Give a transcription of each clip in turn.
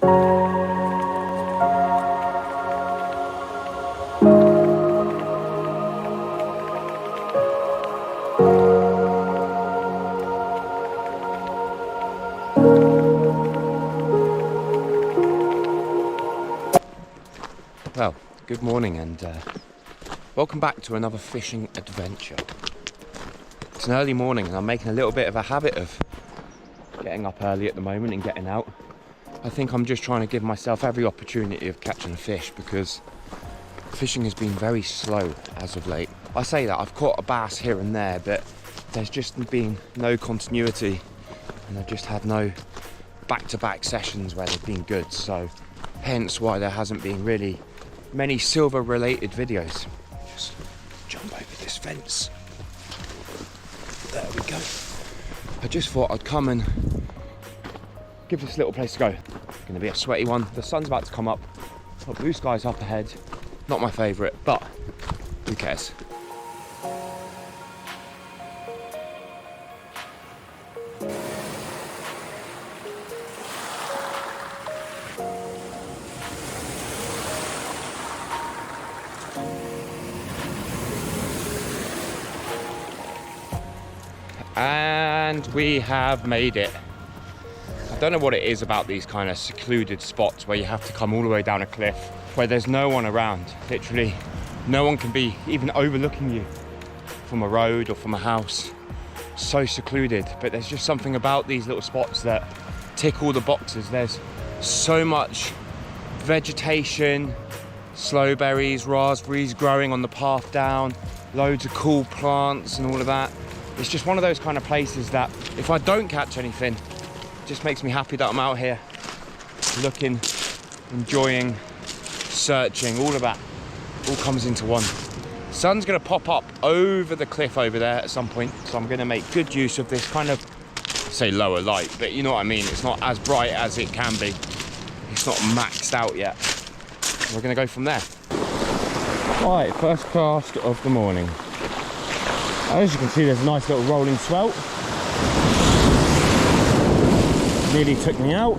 Well, good morning and welcome back to another fishing adventure. It's an early morning and I'm making a little bit of a habit of getting up early at the moment and getting out. I think I'm just trying to give myself every opportunity of catching a fish because fishing has been very slow as of late. I say that, I've caught a bass here and there, but there's just been no continuity and I've just had no back-to-back sessions where they've been good, so hence why there hasn't been really many silver related videos. Just jump over this fence. There we go. I just thought I'd come and give this little place to go. It's going to be a sweaty one. The sun's about to come up. Got blue skies up ahead. Not my favourite, but who cares? And we have made it. I don't know what it is about these kind of secluded spots where you have to come all the way down a cliff, where there's no one around. Literally, no one can be even overlooking you from a road or from a house. So secluded, but there's just something about these little spots that tick all the boxes. There's so much vegetation, slowberries, raspberries growing on the path down, loads of cool plants and all of that. It's just one of those kind of places that if I don't catch anything, it just makes me happy that I'm out here looking, enjoying, searching, all of that all comes into one. Sun's gonna pop up over the cliff over there at some point, so I'm gonna make good use of this kind of, say lower light, but you know what I mean, it's not as bright as it can be. It's not maxed out yet. We're gonna go from there. All right, first cast of the morning. As you can see, there's a nice little rolling swell. Nearly took me out.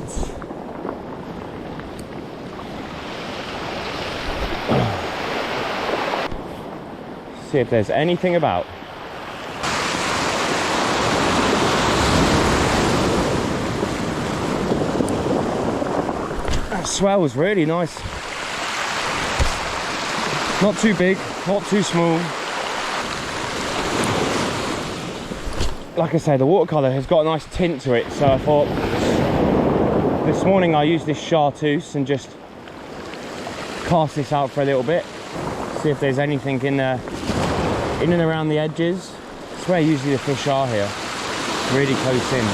See if there's anything about. That swell was really nice. Not too big, not too small. Like I say, the watercolour has got a nice tint to it, so I thought this morning I used this chartreuse and just cast this out for a little bit, see if there's anything in there, in and around the edges. That's where usually the fish are here, really close in.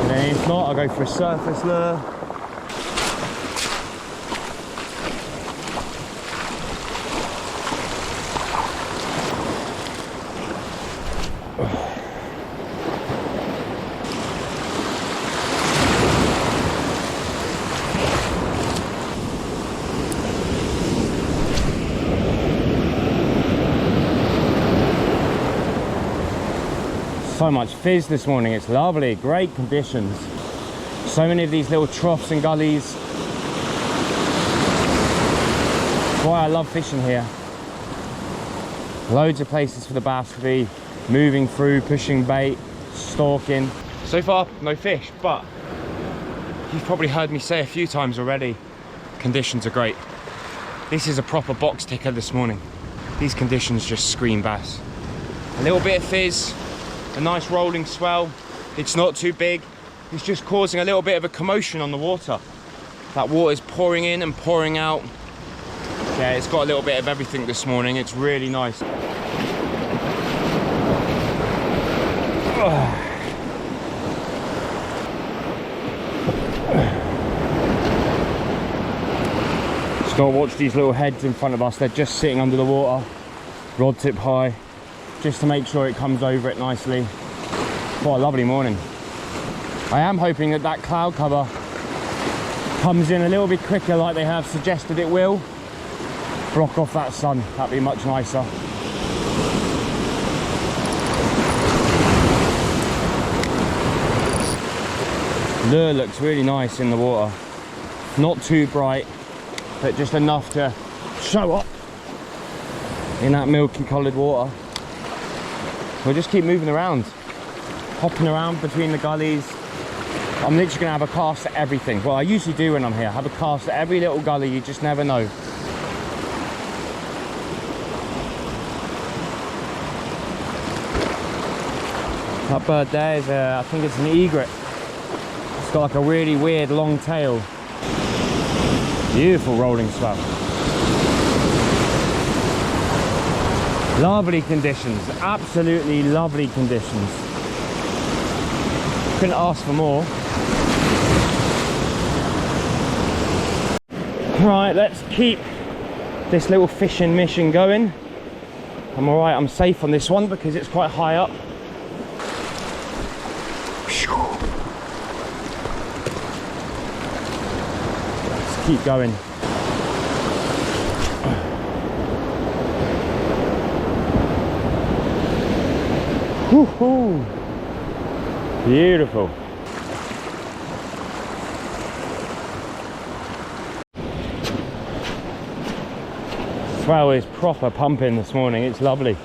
And then if not, I'll go for a surface lure. So much fizz this morning, it's lovely, great conditions. So many of these little troughs and gullies. Boy, I love fishing here. Loads of places for the bass to be moving through, pushing bait, stalking. So far, no fish, but you've probably heard me say a few times already, conditions are great. This is a proper box ticker this morning. These conditions just scream bass. A little bit of fizz, a nice rolling swell. It's not too big. It's just causing a little bit of a commotion on the water. That water's pouring in and pouring out. Yeah, it's got a little bit of everything this morning. It's really nice. Just gotta watch these little heads in front of us. They're just sitting under the water, rod tip high, just to make sure it comes over it nicely. What a lovely morning. I am hoping that that cloud cover comes in a little bit quicker like they have suggested it will. Block off that sun, that'd be much nicer. Lure looks really nice in the water. Not too bright, but just enough to show up in that milky coloured water. We'll just keep moving around, hopping around between the gullies. I'm literally going to have a cast at everything. Well, I usually do when I'm here. I have a cast at every little gully, you just never know. That bird there is, I think it's an egret. It's got like a really weird long tail. Beautiful rolling swell. Lovely conditions, absolutely lovely conditions. Couldn't ask for more. Right, let's keep this little fishing mission going. I'm alright, I'm safe on this one because it's quite high up. Let's keep going. Woohoo! Beautiful. Swell is proper pumping this morning, it's lovely.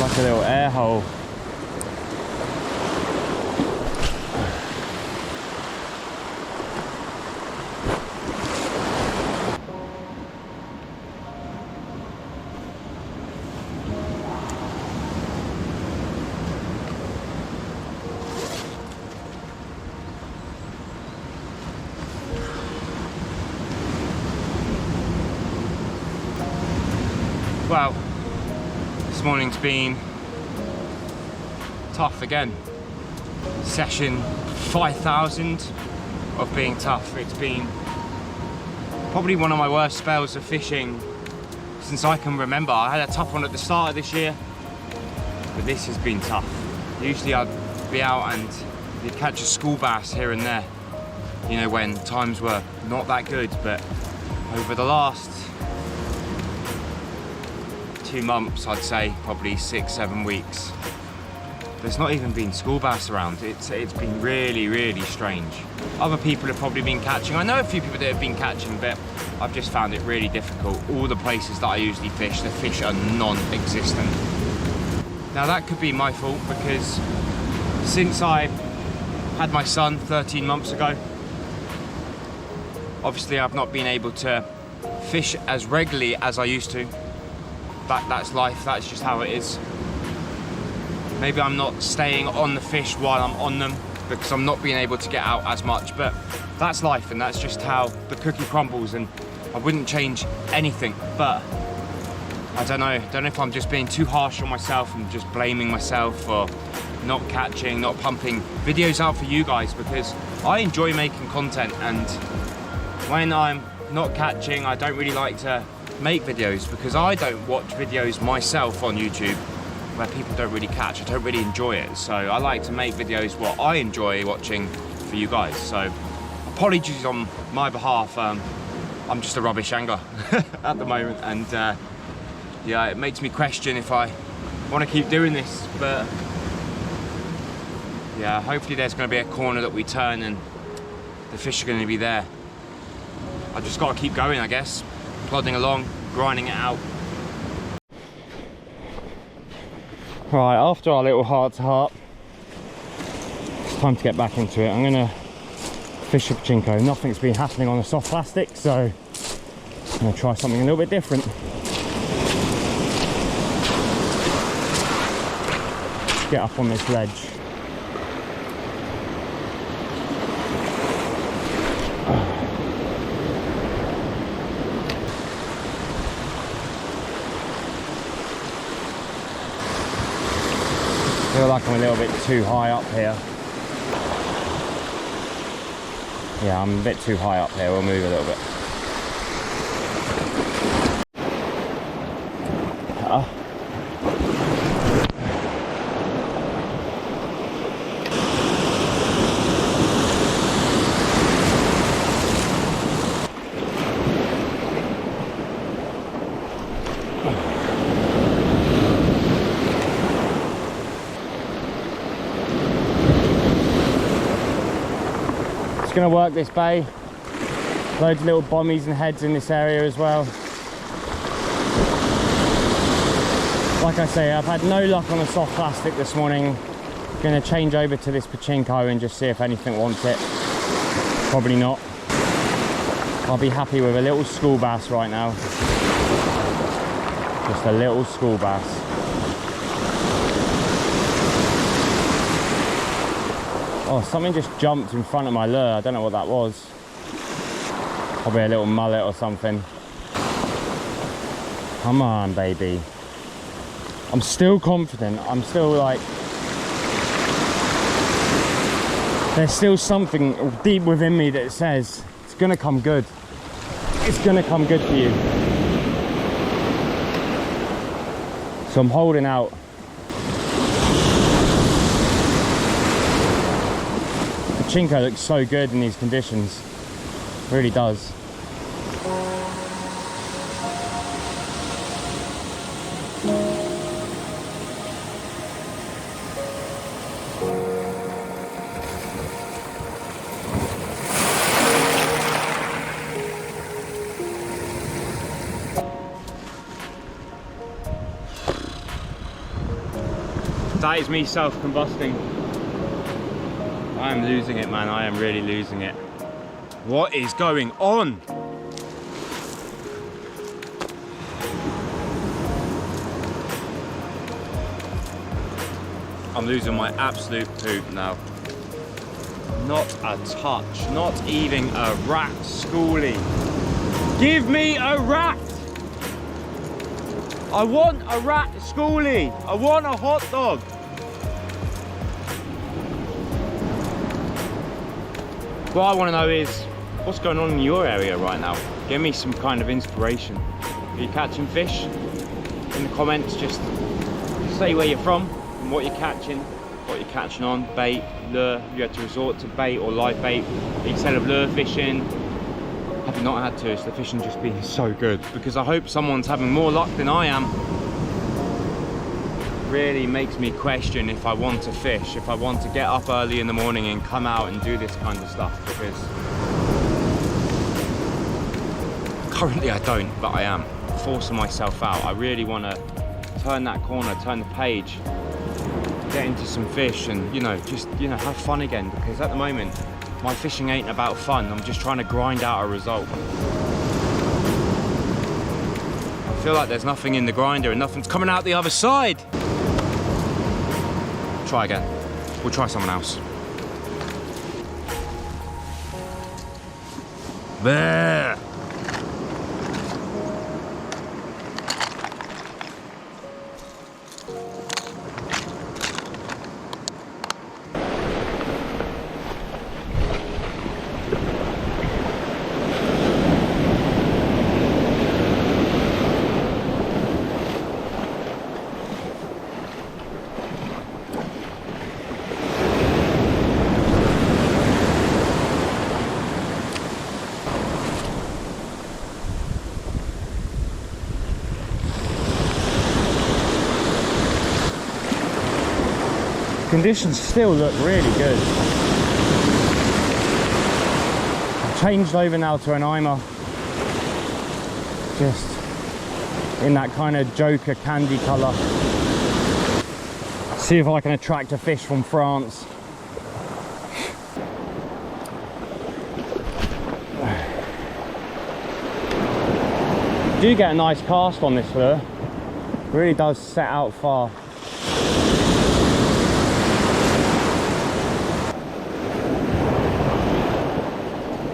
Like a little air hole. Well, this morning's been tough again. Session 5,000 of being tough. It's been probably one of my worst spells of fishing since I can remember. I had a tough one at the start of this year, but this has been tough. Usually I'd be out and you'd catch a school bass here and there, you know, when times were not that good, but over the last 2 months, I'd say probably 6-7 weeks, there's not even been school bass around. It's been really, really strange. Other people have probably been catching. I know a few people that have been catching, but I've just found it really difficult. All the places that I usually fish, the fish are non-existent. Now that could be my fault because since I had my son 13 months ago, obviously I've not been able to fish as regularly as I used to. That's life, that's just how it is. Maybe I'm not staying on the fish while I'm on them because I'm not being able to get out as much, but that's life and that's just how the cookie crumbles, and I wouldn't change anything. But I don't know if I'm just being too harsh on myself and just blaming myself for not catching, not pumping videos out for you guys, because I enjoy making content, and when I'm not catching, I don't really like to make videos because I don't watch videos myself on YouTube where people don't really catch. I don't really enjoy it, so I like to make videos what I enjoy watching for you guys. So apologies on my behalf. I'm just a rubbish angler at the moment, and yeah, it makes me question if I want to keep doing this, but yeah, hopefully there's going to be a corner that we turn and the fish are going to be there. I just got to keep going, I guess, plodding along, grinding it out. Right, after our little heart-to-heart, it's time to get back into it. I'm going to fish a pachinko. Nothing's been happening on the soft plastic, so I'm going to try something a little bit different. Get up on this ledge. I feel like I'm a little bit too high up here. Yeah, I'm a bit too high up here. We'll move a little bit. Just gonna work this bay. Loads of little bommies and heads in this area as well. Like I say, I've had no luck on the soft plastic this morning. Gonna change over to this pachinko and just see if anything wants it. Probably not. I'll be happy with a little school bass right now. Just a little school bass. Oh, something just jumped in front of my lure. I don't know what that was. Probably a little mullet or something. Come on, baby. I'm still confident. I'm still like... There's still something deep within me that says it's gonna come good. It's gonna come good for you. So I'm holding out. The Chinko looks so good in these conditions. It really does. That is me self-combusting. I am losing it, man. I am really losing it. What is going on? I'm losing my absolute poop now. Not a touch, not even a rat schoolie. Give me a rat! I want a rat schoolie. I want a hot dog. What I want to know is, what's going on in your area right now? Give me some kind of inspiration. Are you catching fish? In the comments, just say where you're from and what you're catching on, bait, lure. You had to resort to bait or live bait instead of lure fishing. Have you not had to? It's the fishing just been so good, because I hope someone's having more luck than I am. Really makes me question if I want to fish, if I want to get up early in the morning and come out and do this kind of stuff, because currently I don't, but I am forcing myself out. I really want to turn that corner, turn the page, get into some fish and, just, have fun again, because at the moment, my fishing ain't about fun. I'm just trying to grind out a result. I feel like there's nothing in the grinder and nothing's coming out the other side. Try again. We'll try someone else. There. Conditions still look really good. I've changed over now to an Eimer, just in that kind of Joker candy colour. See if I can attract a fish from France. Do get a nice cast on this lure. It really does set out far.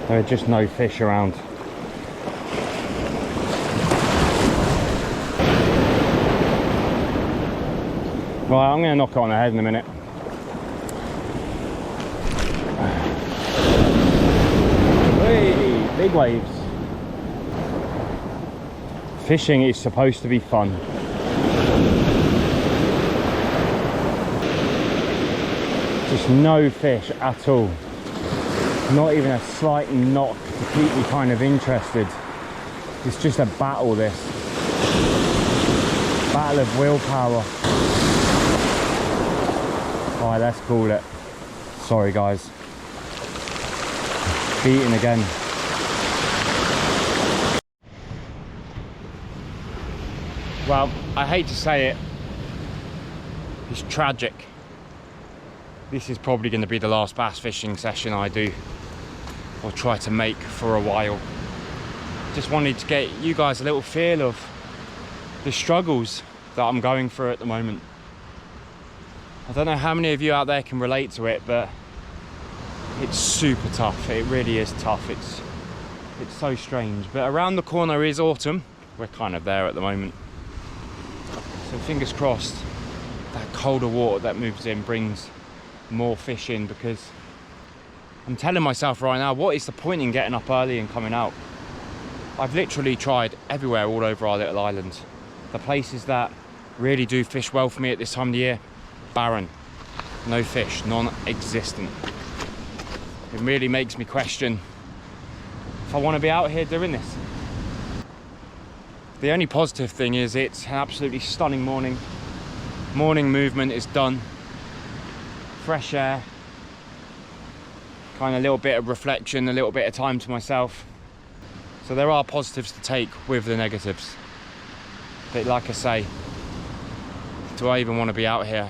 There are just no fish around. Right, I'm going to knock it on the head in a minute. Hey, big waves. Fishing is supposed to be fun. Just no fish at all. Not even a slight knock to keep me kind of interested. It's just a battle, this. Battle of willpower. Alright, let's call it. Sorry guys. beating again. Well, I hate to say it, it's tragic. This is probably going to be the last bass fishing session I do or try to make for a while. Just wanted to get you guys a little feel of the struggles that I'm going through at the moment. I don't know how many of you out there can relate to it, but it's super tough. It really is tough. It's so strange. But around the corner is autumn. We're kind of there at the moment. So fingers crossed that colder water that moves in brings more fish in, because I'm telling myself right now, what is the point in getting up early and coming out? I've literally tried everywhere all over our little island. The places that really do fish well for me at this time of the year, barren, no fish, non-existent. It really makes me question if I want to be out here doing this. The only positive thing is it's an absolutely stunning morning. Morning movement is done. Fresh air, kind of a little bit of reflection, a little bit of time to myself. So there are positives to take with the negatives. But like I say, do I even want to be out here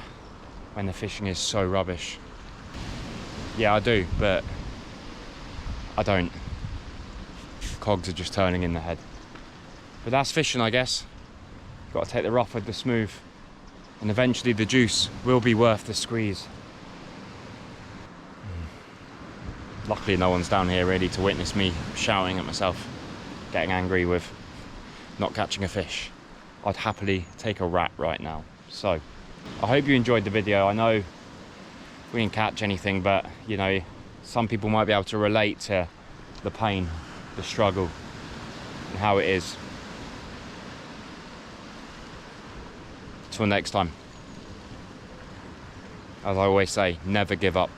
when the fishing is so rubbish? Yeah, I do, but I don't. Cogs are just turning in the head. But that's fishing, I guess. You've got to take the rough with the smooth. And eventually the juice will be worth the squeeze. Luckily no one's down here really to witness me shouting at myself, getting angry with not catching a fish. I'd happily take a rat right now. So, I hope you enjoyed the video. I know we didn't catch anything, but you know, some people might be able to relate to the pain, the struggle, and how it is. Till next time. As I always say, never give up.